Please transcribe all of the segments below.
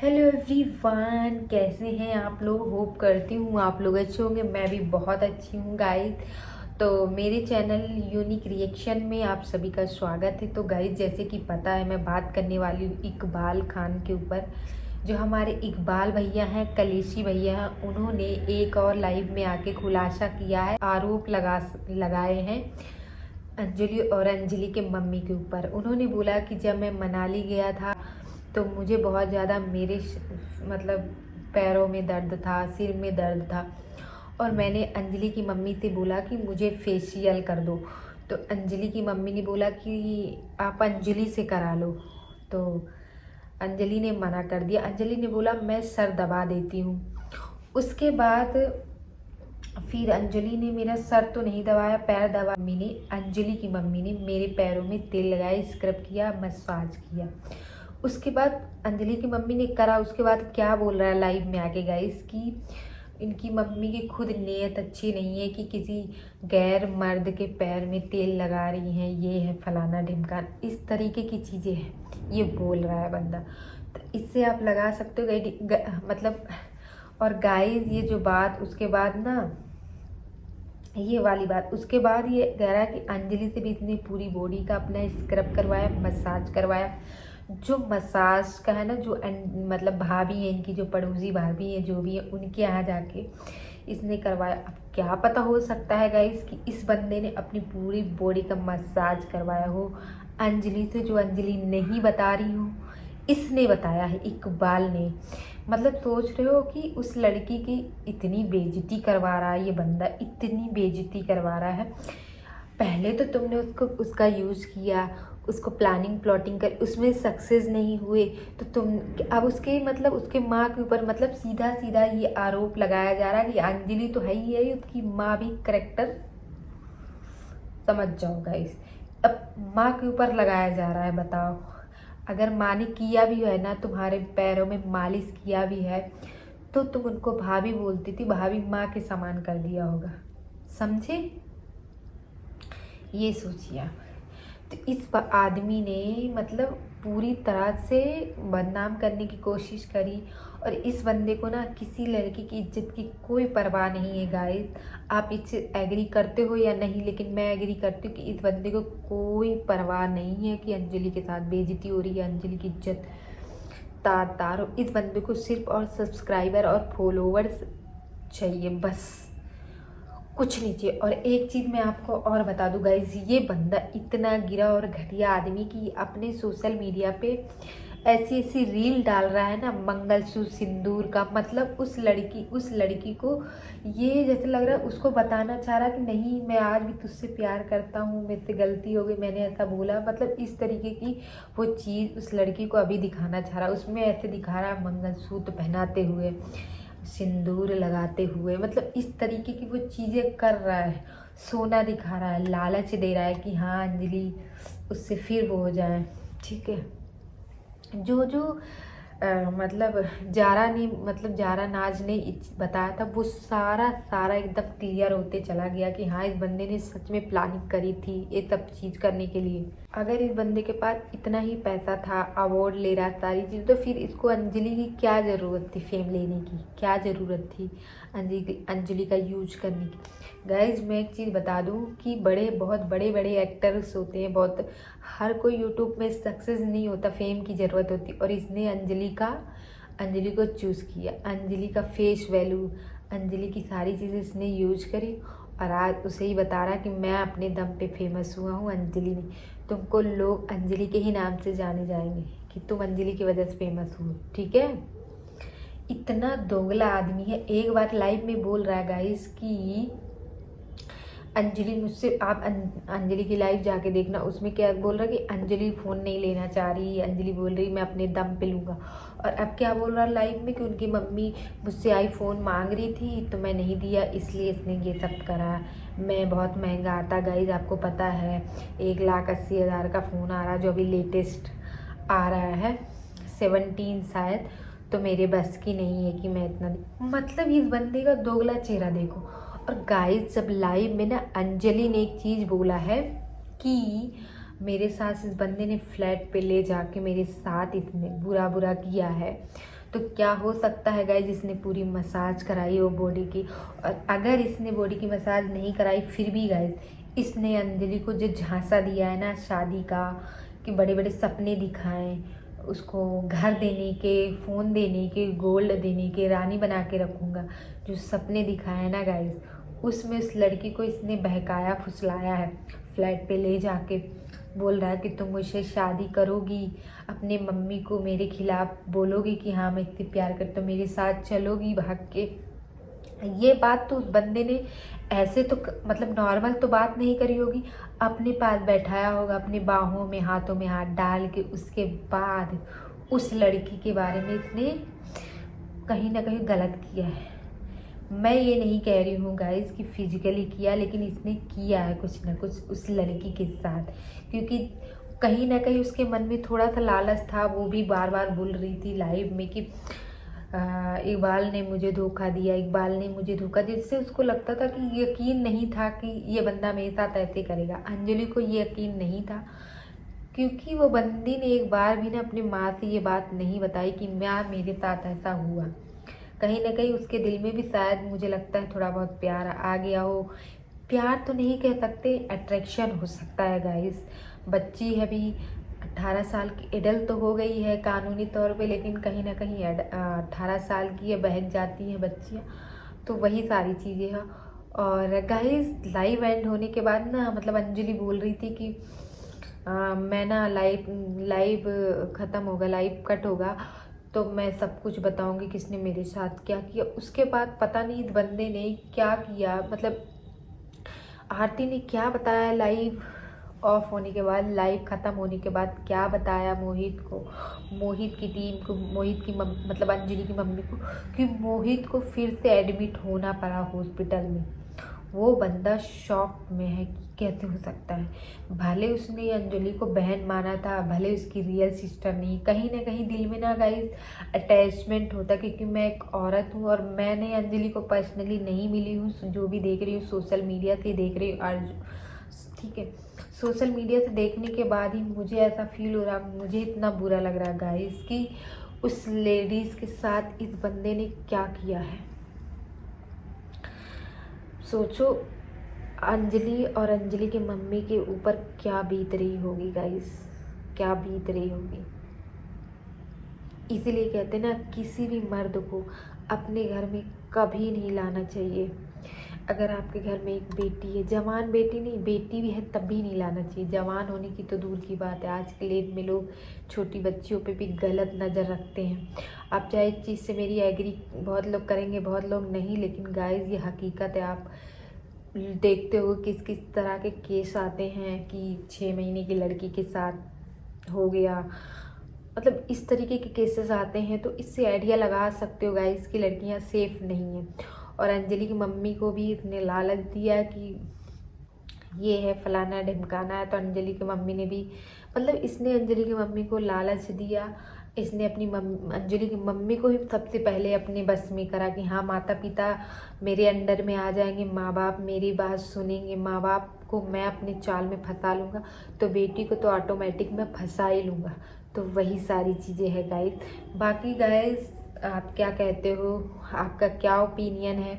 Hello everyone, कैसे हैं आप लोग। होप करती हूँ आप लोग अच्छे होंगे। मैं भी बहुत अच्छी हूँ गाइज। तो मेरे चैनल यूनिक रिएक्शन में आप सभी का स्वागत है। तो गाइज, जैसे कि पता है, मैं बात करने वाली हूँ इकबाल खान के ऊपर। जो हमारे इकबाल भैया हैं, कलेशी भैया हैं, उन्होंने एक और लाइव में आके खुलासा किया है, आरोप लगाए हैं अंजलि और अंजलि के मम्मी के ऊपर। उन्होंने बोला कि जब मैं मनाली गया था तो मुझे बहुत ज़्यादा मतलब पैरों में दर्द था, सिर में दर्द था, और मैंने अंजलि की मम्मी से बोला कि मुझे फेशियल कर दो। तो अंजलि की मम्मी ने बोला कि आप अंजलि से करा लो। तो अंजलि ने मना कर दिया। अंजलि ने बोला मैं सर दबा देती हूँ। उसके बाद फिर अंजलि ने मेरा सर तो नहीं दबाया, पैर दबा। अंजलि की मम्मी ने मेरे पैरों में तेल लगाया, स्क्रब किया, मसाज किया। उसके बाद अंजलि की मम्मी ने करा। उसके बाद क्या बोल रहा है लाइव में आके गाइस कि इनकी मम्मी की खुद नीयत अच्छी नहीं है कि किसी गैर मर्द के पैर में तेल लगा रही हैं, ये है फलाना ढिमकान, इस तरीके की चीज़ें हैं, ये बोल रहा है बंदा। तो इससे आप लगा सकते हो मतलब। और गाइस, ये जो बात, उसके बाद ना, ये वाली बात, उसके बाद ये कह रहा है कि अंजलि से भी इसने पूरी बॉडी का अपना स्क्रब करवाया, मसाज करवाया। जो मसाज का है ना, जो मतलब भाभी है इनकी, जो पड़ोसी भाभी है, जो भी है, उनके यहाँ जाके इसने करवाया। अब क्या पता, हो सकता है गाइस कि इस बंदे ने अपनी पूरी बॉडी का मसाज करवाया हो अंजलि से, जो अंजलि नहीं बता रही हो, इसने बताया है, इकबाल ने। मतलब सोच रहे हो कि उस लड़की की इतनी बेइज्जती करवा रहा है ये बंदा, इतनी बेइज्जती करवा रहा है। पहले तो तुमने उसका यूज़ किया, उसको प्लानिंग प्लॉटिंग कर, उसमें सक्सेस नहीं हुए, तो तुम अब उसके मतलब उसके माँ के ऊपर मतलब सीधा सीधा ये आरोप लगाया जा रहा है कि अंजलि तो है ही है, उसकी माँ भी करेक्टर, समझ जाओ गाइस। अब माँ के ऊपर लगाया जा रहा है। बताओ, अगर माँ ने किया भी है ना, तुम्हारे पैरों में मालिश किया भी है, तो तुम उनको भाभी बोलती थी, भाभी माँ के समान कर दिया होगा। समझे? ये सोचिए आप। तो इस आदमी ने मतलब पूरी तरह से बदनाम करने की कोशिश करी। और इस बंदे को ना किसी लड़की की इज्जत की कोई परवाह नहीं है गाइस। आप इससे एग्री करते हो या नहीं, लेकिन मैं एग्री करती हूँ कि इस बंदे को कोई परवाह नहीं है कि अंजलि के साथ बेइज्जती हो रही है, अंजलि की इज्जत तार तार हो। इस बंदे को सिर्फ और सब्सक्राइबर और फॉलोवर्स चाहिए, बस कुछ नहीं चाहिए। और एक चीज़ मैं आपको और बता दूं गाइज, ये बंदा इतना गिरा और घटिया आदमी कि अपने सोशल मीडिया पे ऐसी ऐसी रील डाल रहा है ना, मंगलसूत्र सिंदूर का, मतलब उस लड़की को ये जैसे लग रहा है उसको बताना चाह रहा कि नहीं, मैं आज भी तुझसे प्यार करता हूँ, मेरे से गलती हो गई, मैंने ऐसा बोला, मतलब इस तरीके की वो चीज़ उस लड़की को अभी दिखाना चाह रहा। उसमें ऐसे दिखा रहा है मंगलसूत्र पहनाते हुए, सिंदूर लगाते हुए, मतलब इस तरीके की वो चीज़ें कर रहा है, सोना दिखा रहा है, लालच दे रहा है कि हाँ अंजलि उससे फिर वो हो जाए। ठीक है। जो जो मतलब जारा नाज ने बताया था, वो सारा सारा एकदम क्लियर होते चला गया कि हाँ, इस बंदे ने सच में प्लानिंग करी थी ये सब चीज़ करने के लिए। अगर इस बंदे के पास इतना ही पैसा था, अवार्ड ले रहा, सारी चीज़, तो फिर इसको अंजलि की क्या ज़रूरत थी, फेम लेने की क्या ज़रूरत थी, अंजलि का यूज करने की। गाइज, मैं एक चीज़ बता दूं कि बहुत बड़े बड़े एक्टर्स होते हैं, बहुत, हर कोई यूट्यूब में सक्सेस नहीं होता, फेम की ज़रूरत होती। और इसने अंजलि को चूज़ किया, अंजलि का फेस वैल्यू, अंजलि की सारी चीज़ें इसने यूज करी, और आज उसे ही बता रहा कि मैं अपने दम पे फेमस हुआ हूँ, अंजलि नहीं। तुमको लोग अंजलि के ही नाम से जाने जाएंगे कि तुम अंजलि की वजह से फेमस हुए। ठीक है। इतना दोगला आदमी है। एक बार लाइव में बोल रहा है गाइस कि अंजलि मुझसे, आप अंजलि की लाइव जाके देखना, उसमें क्या बोल रहा है कि अंजलि फ़ोन नहीं लेना चाह रही, अंजलि बोल रही मैं अपने दम पे लूँगा। और अब क्या बोल रहा है लाइव में कि उनकी मम्मी मुझसे आईफोन मांग रही थी तो मैं नहीं दिया, इसलिए इसने ये सब करा। मैं बहुत महंगा आता गाइज, आपको पता है, 1,80,000 का फ़ोन आ रहा, जो अभी लेटेस्ट आ रहा है, 17 शायद। तो मेरे बस की नहीं है कि मैं इतना, मतलब इस बंदे का दोगला चेहरा देखो। और गाइस, जब लाइव में ना अंजलि ने एक चीज़ बोला है कि मेरे साथ इस बंदे ने फ्लैट पे ले जाके मेरे साथ इसने बुरा बुरा किया है, तो क्या हो सकता है गाइज इसने पूरी मसाज कराई हो बॉडी की। और अगर इसने बॉडी की मसाज नहीं कराई फिर भी गाइज इसने अंजलि को जो झांसा दिया है ना शादी का, कि बड़े बड़े सपने दिखाएं उसको, घर देने के, फ़ोन देने के, गोल्ड देने के, रानी बना के रखूँगा, जो सपने दिखाए हैं ना गाइज, उसमें उस लड़की को इसने बहकाया फुसलाया है। फ्लैट पे ले जाके बोल रहा है कि तुम मुझसे शादी करोगी, अपने मम्मी को मेरे खिलाफ बोलोगी कि हाँ मैं इतनी प्यार करता हूँ, मेरे साथ चलोगी भाग के। ये बात तो उस बंदे ने ऐसे तो मतलब नॉर्मल तो बात नहीं करी होगी, अपने पास बैठाया होगा, अपनी बाहों में हाथों में हाथ डाल के, उसके बाद उस लड़की के बारे में इसने कहीं ना कहीं गलत किया है। मैं ये नहीं कह रही हूँ गाइस कि फिजिकली किया, लेकिन इसने किया है कुछ ना कुछ उस लड़की के साथ, क्योंकि कहीं ना कहीं उसके मन में थोड़ा सा लालच था। वो भी बार बार बोल रही थी लाइव में कि इकबाल ने मुझे धोखा दिया, इकबाल ने मुझे धोखा दिया, जिससे उसको लगता था कि यकीन नहीं था कि ये बंदा मेरे साथ ऐसे करेगा। अंजलि को ये यकीन नहीं था, क्योंकि वो बंदी ने एक बार भी ना अपनी माँ से ये बात नहीं बताई कि माँ मेरे साथ ऐसा हुआ। कहीं ना कहीं उसके दिल में भी शायद मुझे लगता है थोड़ा बहुत प्यार आ गया हो। प्यार तो नहीं कह सकते, अट्रैक्शन हो सकता है गाइस। बच्ची है भी, 18 साल की एडल्ट तो हो गई है कानूनी तौर पे, लेकिन कहीं ना कहीं 18 साल की है, बहक जाती हैं बच्चियाँ, तो वही सारी चीज़ें हैं। और गाइस लाइव एंड होने के बाद ना मतलब अंजलि बोल रही थी कि मैं ना लाइव लाइव ख़त्म होगा, लाइव कट होगा तो मैं सब कुछ बताऊंगी किसने मेरे साथ क्या किया। उसके बाद पता नहीं इस बंदे ने क्या किया, मतलब आरती ने क्या बताया लाइव ऑफ होने के बाद, लाइव ख़त्म होने के बाद क्या बताया मोहित को, मोहित की टीम को, मोहित की मतलब अंजलि की मम्मी को, कि मोहित को फिर से एडमिट होना पड़ा हॉस्पिटल में। वो बंदा शॉक में है कि कैसे हो सकता है। भले उसने अंजलि को बहन माना था, भले उसकी रियल सिस्टर नहीं, कहीं ना कहीं दिल में ना गाइस अटैचमेंट होता, क्योंकि मैं एक औरत हूँ और मैंने अंजलि को पर्सनली नहीं मिली हूँ, जो भी देख रही हूँ सोशल मीडिया से देख रही हूँ। और ठीक है, सोशल मीडिया से देखने के बाद ही मुझे ऐसा फील हो रहा, मुझे इतना बुरा लग रहा गाइस कि उस लेडीज़ के साथ इस बंदे ने क्या किया है। सोचो अंजलि और अंजलि की मम्मी के ऊपर क्या बीत रही होगी गाइस, क्या बीत रही होगी। इसीलिए कहते हैं ना किसी भी मर्द को अपने घर में कभी नहीं लाना चाहिए। अगर आपके घर में एक बेटी है, जवान बेटी नहीं, बेटी भी है तब भी नहीं लाना चाहिए। जवान होने की तो दूर की बात है, आज के डेट में लोग छोटी बच्चियों पे भी गलत नज़र रखते हैं। आप चाहे इस चीज़ से मेरी एग्री बहुत लोग करेंगे, बहुत लोग नहीं, लेकिन गाइस ये हकीकत है। आप देखते हो किस किस तरह के केस आते हैं कि 6 महीने की लड़की के साथ हो गया, मतलब इस तरीके के केसेस आते हैं। तो इससे आइडिया लगा सकते हो गाइस कि लड़कियां सेफ नहीं हैं। और अंजलि की मम्मी को भी इसने लालच दिया कि ये है फलाना ढिमकाना है, तो अंजलि की मम्मी ने भी मतलब इसने अंजलि की मम्मी को लालच दिया। इसने अपनी अंजलि की मम्मी को ही सबसे पहले अपने बस में करा कि हाँ माता पिता मेरे अंडर में आ जाएंगे, माँ बाप मेरी बात सुनेंगे, माँ बाप को मैं अपने चाल में फंसा लूँगा, तो बेटी को तो ऑटोमेटिक मैं फंसा ही लूँगा। तो वही सारी चीज़ें हैं गाइस। बाकी गाइस आप क्या कहते हो, आपका क्या ओपिनियन है,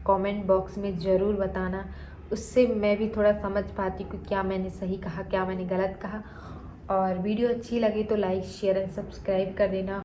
कमेंट बॉक्स में ज़रूर बताना। उससे मैं भी थोड़ा समझ पाती हूँ कि क्या मैंने सही कहा, क्या मैंने गलत कहा। और वीडियो अच्छी लगी तो लाइक शेयर एंड सब्सक्राइब कर देना।